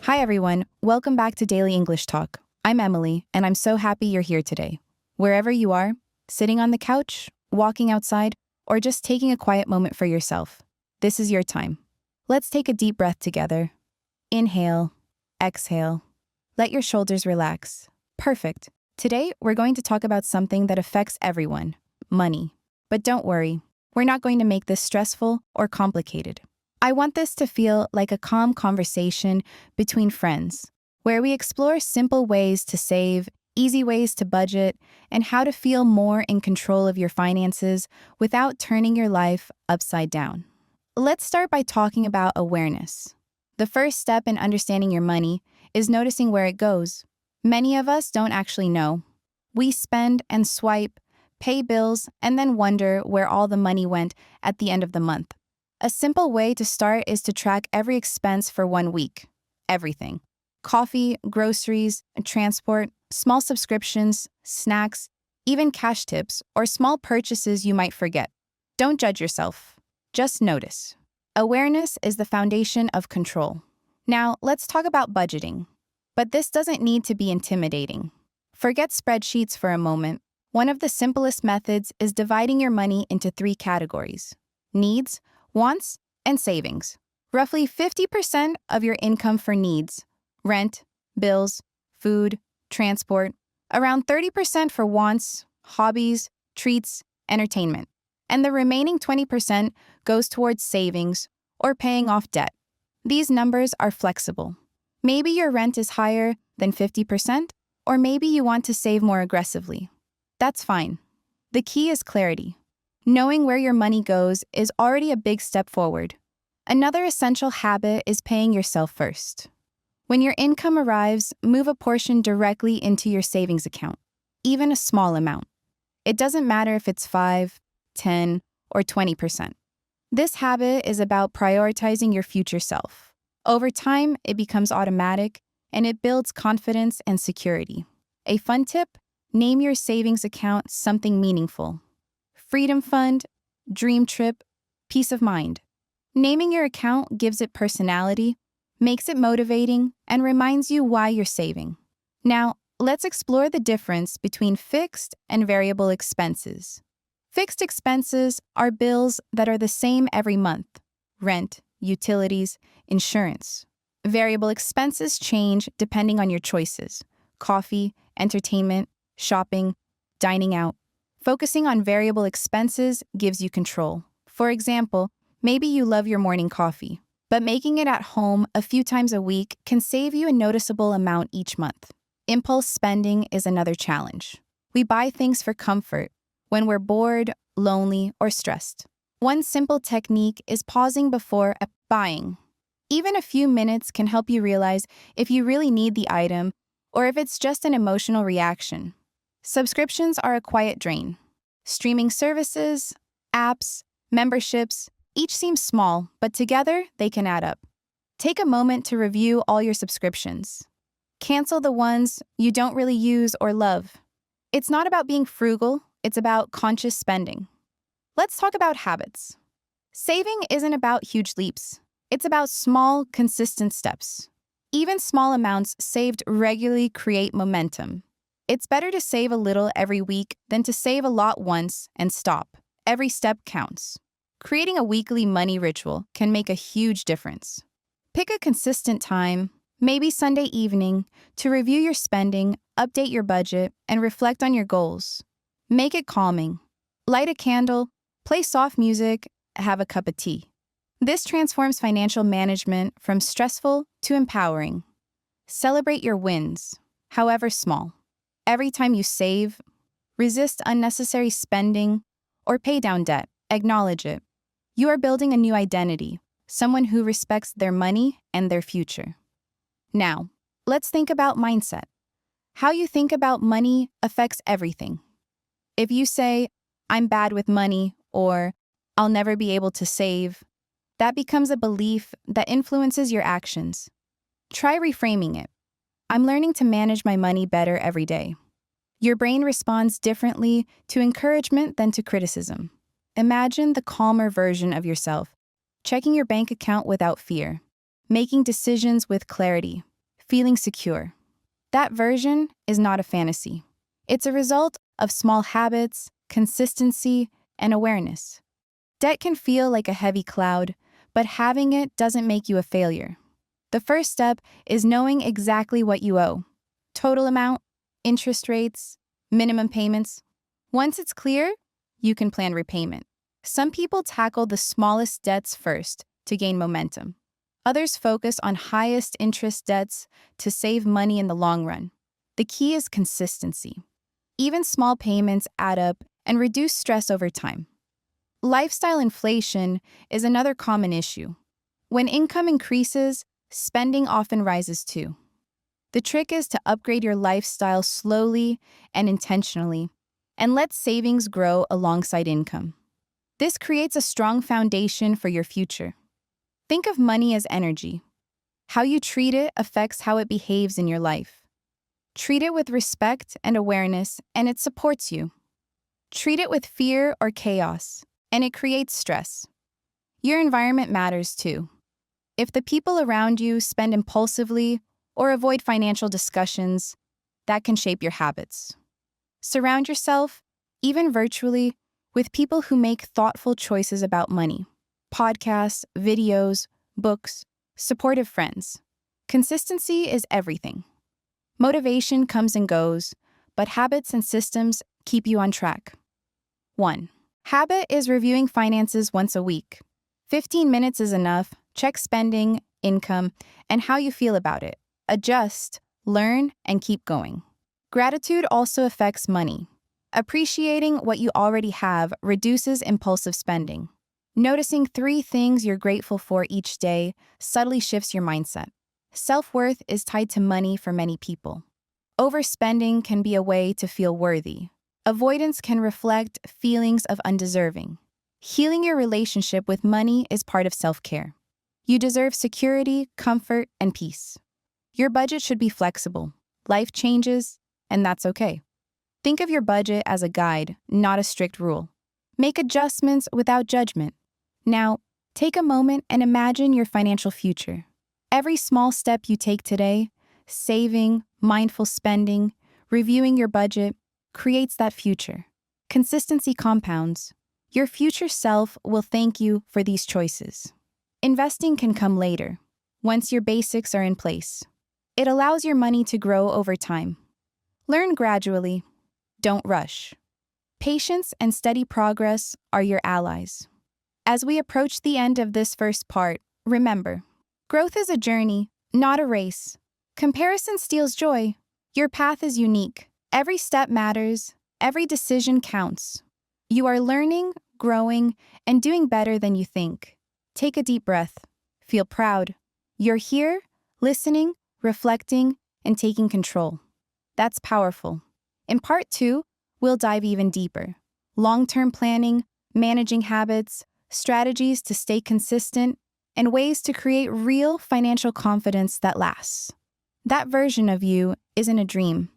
Hi, everyone. Welcome back to Daily English Talk. I'm Emily, and I'm so happy you're here today. Wherever you are, sitting on the couch, walking outside, or just taking a quiet moment for yourself, this is your time. Let's take a deep breath together. Inhale, exhale. Let your shoulders relax. Perfect. Today, we're going to talk about something that affects everyone, money. But don't worry, we're not going to make this stressful or complicated. I want this to feel like a calm conversation between friends, where we explore simple ways to save, easy ways to budget, and how to feel more in control of your finances without turning your life upside down. Let's start by talking about awareness. The first step in understanding your money is noticing where it goes. Many of us don't actually know. We spend and swipe, pay bills, and then wonder where all the money went at the end of the month. A simple way to start is to track every expense for 1 week. Everything. Coffee, groceries, transport, small subscriptions, snacks, even cash tips, or small purchases you might forget. Don't judge yourself. Just notice. Awareness is the foundation of control. Now, let's talk about budgeting. But this doesn't need to be intimidating. Forget spreadsheets for a moment. One of the simplest methods is dividing your money into 3 categories: needs, wants, and savings. Roughly 50% of your income for needs: rent, bills, food, transport. Around 30% for wants, hobbies, treats, entertainment. And the remaining 20% goes towards savings or paying off debt. These numbers are flexible. Maybe your rent is higher than 50%, or maybe you want to save more aggressively. That's fine. The key is clarity. Knowing where your money goes is already a big step forward. Another essential habit is paying yourself first. When your income arrives, move a portion directly into your savings account, even a small amount. It doesn't matter if it's 5, 10, or 20%. This habit is about prioritizing your future self. Over time, it becomes automatic, and it builds confidence and security. A fun tip: name your savings account something meaningful. Freedom Fund, Dream Trip, Peace of Mind. Naming your account gives it personality, makes it motivating, and reminds you why you're saving. Now, let's explore the difference between fixed and variable expenses. Fixed expenses are bills that are the same every month: rent, utilities, insurance. Variable expenses change depending on your choices: coffee, entertainment, shopping, dining out. Focusing on variable expenses gives you control. For example, maybe you love your morning coffee, but making it at home a few times a week can save you a noticeable amount each month. Impulse spending is another challenge. We buy things for comfort when we're bored, lonely, or stressed. One simple technique is pausing before buying. Even a few minutes can help you realize if you really need the item or if it's just an emotional reaction. Subscriptions are a quiet drain. Streaming services, apps, memberships, each seem small, but together they can add up. Take a moment to review all your subscriptions. Cancel the ones you don't really use or love. It's not about being frugal, it's about conscious spending. Let's talk about habits. Saving isn't about huge leaps. It's about small, consistent steps. Even small amounts saved regularly create momentum. It's better to save a little every week than to save a lot once and stop. Every step counts. Creating a weekly money ritual can make a huge difference. Pick a consistent time, maybe Sunday evening, to review your spending, update your budget, and reflect on your goals. Make it calming. Light a candle, play soft music, have a cup of tea. This transforms financial management from stressful to empowering. Celebrate your wins, however small. Every time you save, resist unnecessary spending, or pay down debt, acknowledge it. You are building a new identity, someone who respects their money and their future. Now, let's think about mindset. How you think about money affects everything. If you say, "I'm bad with money," or "I'll never be able to save," that becomes a belief that influences your actions. Try reframing it. "I'm learning to manage my money better every day." Your brain responds differently to encouragement than to criticism. Imagine the calmer version of yourself, checking your bank account without fear, making decisions with clarity, feeling secure. That version is not a fantasy. It's a result of small habits, consistency, and awareness. Debt can feel like a heavy cloud, but having it doesn't make you a failure. The first step is knowing exactly what you owe. Total amount, interest rates, minimum payments. Once it's clear, you can plan repayment. Some people tackle the smallest debts first to gain momentum. Others focus on highest interest debts to save money in the long run. The key is consistency. Even small payments add up and reduce stress over time. Lifestyle inflation is another common issue. When income increases, spending often rises too. The trick is to upgrade your lifestyle slowly and intentionally, and let savings grow alongside income. This creates a strong foundation for your future. Think of money as energy. How you treat it affects how it behaves in your life. Treat it with respect and awareness, and it supports you. Treat it with fear or chaos, and it creates stress. Your environment matters too. If the people around you spend impulsively or avoid financial discussions, that can shape your habits. Surround yourself, even virtually, with people who make thoughtful choices about money. Podcasts, videos, books, supportive friends. Consistency is everything. Motivation comes and goes, but habits and systems keep you on track. 1. Habit is reviewing finances once a week. 15 minutes is enough. Check spending, income, and how you feel about it. Adjust, learn, and keep going. Gratitude also affects money. Appreciating what you already have reduces impulsive spending. Noticing 3 things you're grateful for each day subtly shifts your mindset. Self-worth is tied to money for many people. Overspending can be a way to feel worthy. Avoidance can reflect feelings of undeserving. Healing your relationship with money is part of self-care. You deserve security, comfort, and peace. Your budget should be flexible. Life changes, and that's okay. Think of your budget as a guide, not a strict rule. Make adjustments without judgment. Now, take a moment and imagine your financial future. Every small step you take today, saving, mindful spending, reviewing your budget, creates that future. Consistency compounds. Your future self will thank you for these choices. Investing can come later, once your basics are in place. It allows your money to grow over time. Learn gradually. Don't rush. Patience and steady progress are your allies. As we approach the end of this first part, remember, growth is a journey, not a race. Comparison steals joy. Your path is unique. Every step matters. Every decision counts. You are learning, growing, and doing better than you think. Take a deep breath. Feel proud. You're here, listening, reflecting, and taking control. That's powerful. In part 2, we'll dive even deeper. Long-term planning, managing habits, strategies to stay consistent, and ways to create real financial confidence that lasts. That version of you isn't a dream.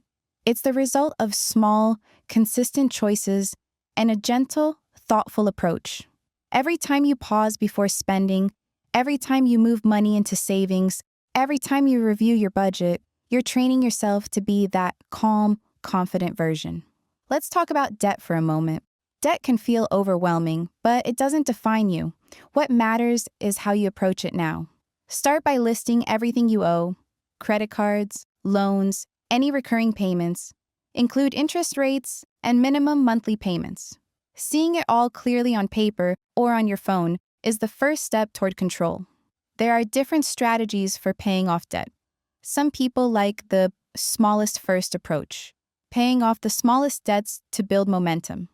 It's the result of small, consistent choices and a gentle, thoughtful approach. Every time you pause before spending, every time you move money into savings, every time you review your budget, you're training yourself to be that calm, confident version. Let's talk about debt for a moment. Debt can feel overwhelming, but it doesn't define you. What matters is how you approach it now. Start by listing everything you owe: credit cards, loans, any recurring payments. Include interest rates and minimum monthly payments. Seeing it all clearly on paper or on your phone is the first step toward control. There are different strategies for paying off debt. Some people like the smallest first approach, paying off the smallest debts to build momentum.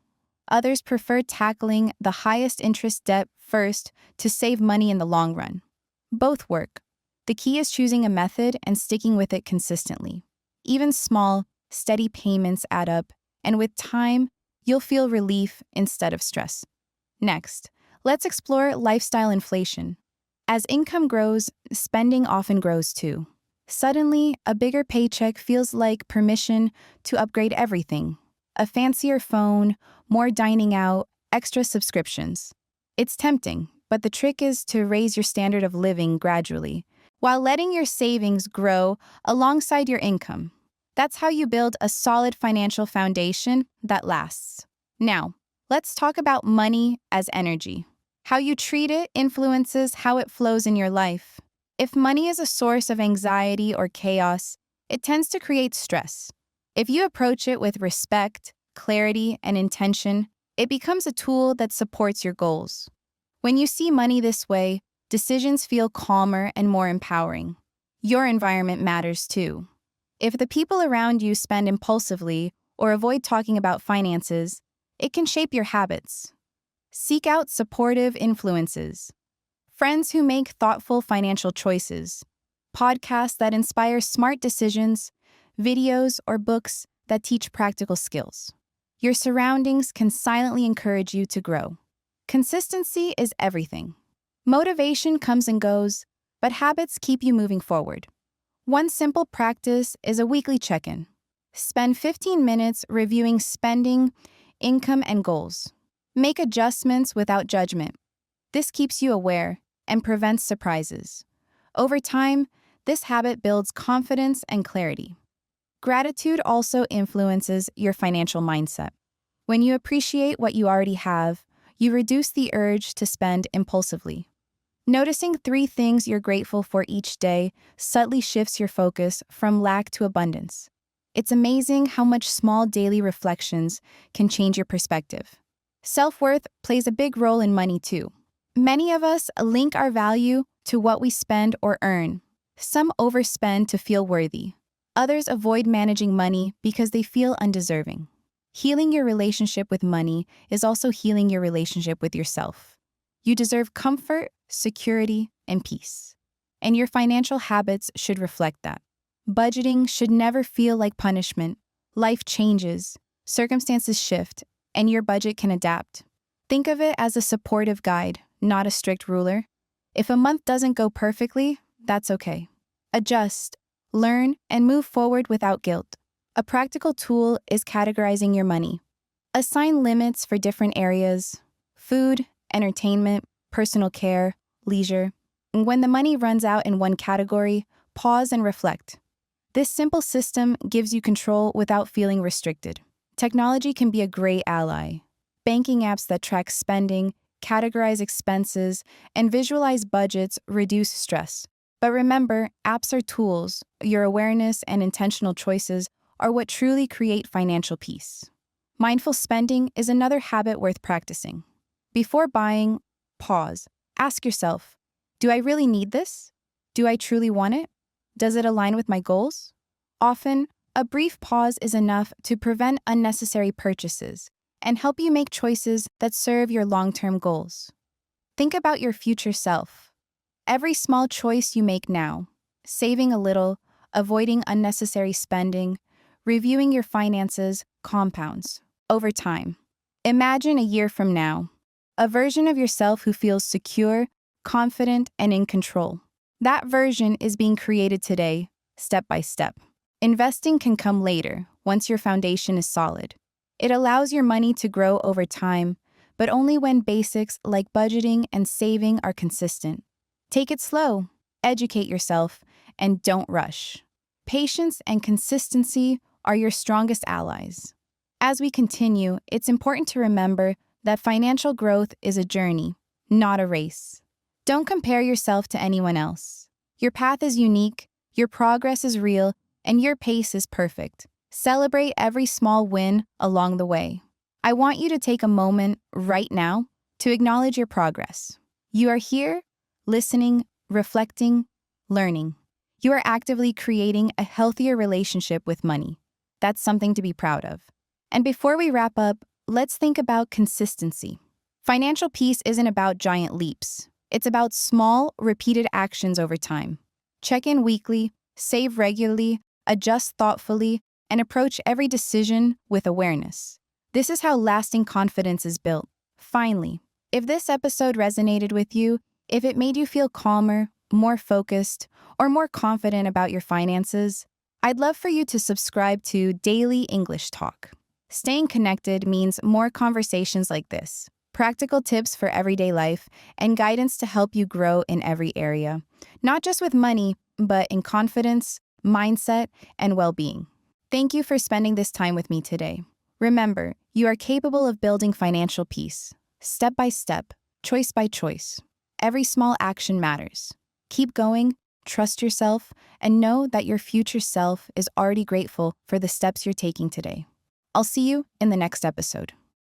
Others prefer tackling the highest interest debt first to save money in the long run. Both work. The key is choosing a method and sticking with it consistently. Even small, steady payments add up, and with time, you'll feel relief instead of stress. Next, let's explore lifestyle inflation. As income grows, spending often grows too. Suddenly, a bigger paycheck feels like permission to upgrade everything. A fancier phone, more dining out, extra subscriptions. It's tempting, but the trick is to raise your standard of living gradually. while letting your savings grow alongside your income. That's how you build a solid financial foundation that lasts. Now, let's talk about money as energy. How you treat it influences how it flows in your life. If money is a source of anxiety or chaos, it tends to create stress. If you approach it with respect, clarity, and intention, it becomes a tool that supports your goals. When you see money this way, decisions feel calmer and more empowering. Your environment matters too. If the people around you spend impulsively or avoid talking about finances, it can shape your habits. Seek out supportive influences. Friends who make thoughtful financial choices. Podcasts that inspire smart decisions. Videos or books that teach practical skills. Your surroundings can silently encourage you to grow. Consistency is everything. Motivation comes and goes, but habits keep you moving forward. One simple practice is a weekly check-in. Spend 15 minutes reviewing spending, income, and goals. Make adjustments without judgment. This keeps you aware and prevents surprises. Over time, this habit builds confidence and clarity. Gratitude also influences your financial mindset. When you appreciate what you already have, you reduce the urge to spend impulsively. Noticing 3 things you're grateful for each day subtly shifts your focus from lack to abundance. It's amazing how much small daily reflections can change your perspective. Self-worth plays a big role in money too. Many of us link our value to what we spend or earn. Some overspend to feel worthy. Others avoid managing money because they feel undeserving. Healing your relationship with money is also healing your relationship with yourself. You deserve comfort, security, and peace. And your financial habits should reflect that. Budgeting should never feel like punishment. Life changes, circumstances shift, and your budget can adapt. Think of it as a supportive guide, not a strict ruler. If a month doesn't go perfectly, that's okay. Adjust, learn, and move forward without guilt. A practical tool is categorizing your money. Assign limits for different areas: food, entertainment, personal care, leisure. And when the money runs out in one category, pause and reflect. This simple system gives you control without feeling restricted. Technology can be a great ally. Banking apps that track spending, categorize expenses, and visualize budgets reduce stress. But remember, apps are tools. Your awareness and intentional choices are what truly create financial peace. Mindful spending is another habit worth practicing. Before buying, pause. Ask yourself, do I really need this? Do I truly want it? Does it align with my goals? Often, a brief pause is enough to prevent unnecessary purchases and help you make choices that serve your long-term goals. Think about your future self. Every small choice you make now, saving a little, avoiding unnecessary spending, reviewing your finances, compounds over time. Imagine a year from now, a version of yourself who feels secure, confident, and in control. That version is being created today, step by step. Investing can come later, once your foundation is solid. It allows your money to grow over time, but only when basics like budgeting and saving are consistent. Take it slow, educate yourself, and don't rush. Patience and consistency are your strongest allies. As we continue, it's important to remember that financial growth is a journey, not a race. Don't compare yourself to anyone else. Your path is unique, your progress is real, and your pace is perfect. Celebrate every small win along the way. I want you to take a moment right now to acknowledge your progress. You are here, listening, reflecting, learning. You are actively creating a healthier relationship with money. That's something to be proud of. And before we wrap up, let's think about consistency. Financial peace isn't about giant leaps. It's about small, repeated actions over time. Check in weekly, save regularly, adjust thoughtfully, and approach every decision with awareness. This is how lasting confidence is built. Finally, if this episode resonated with you, if it made you feel calmer, more focused, or more confident about your finances, I'd love for you to subscribe to Daily English Talk. Staying connected means more conversations like this, practical tips for everyday life, and guidance to help you grow in every area. not just with money, but in confidence, mindset, and well being. Thank you for spending this time with me today. Remember, you are capable of building financial peace, step by step, choice by choice. Every small action matters. Keep going, trust yourself, and know that your future self is already grateful for the steps you're taking today. I'll see you in the next episode.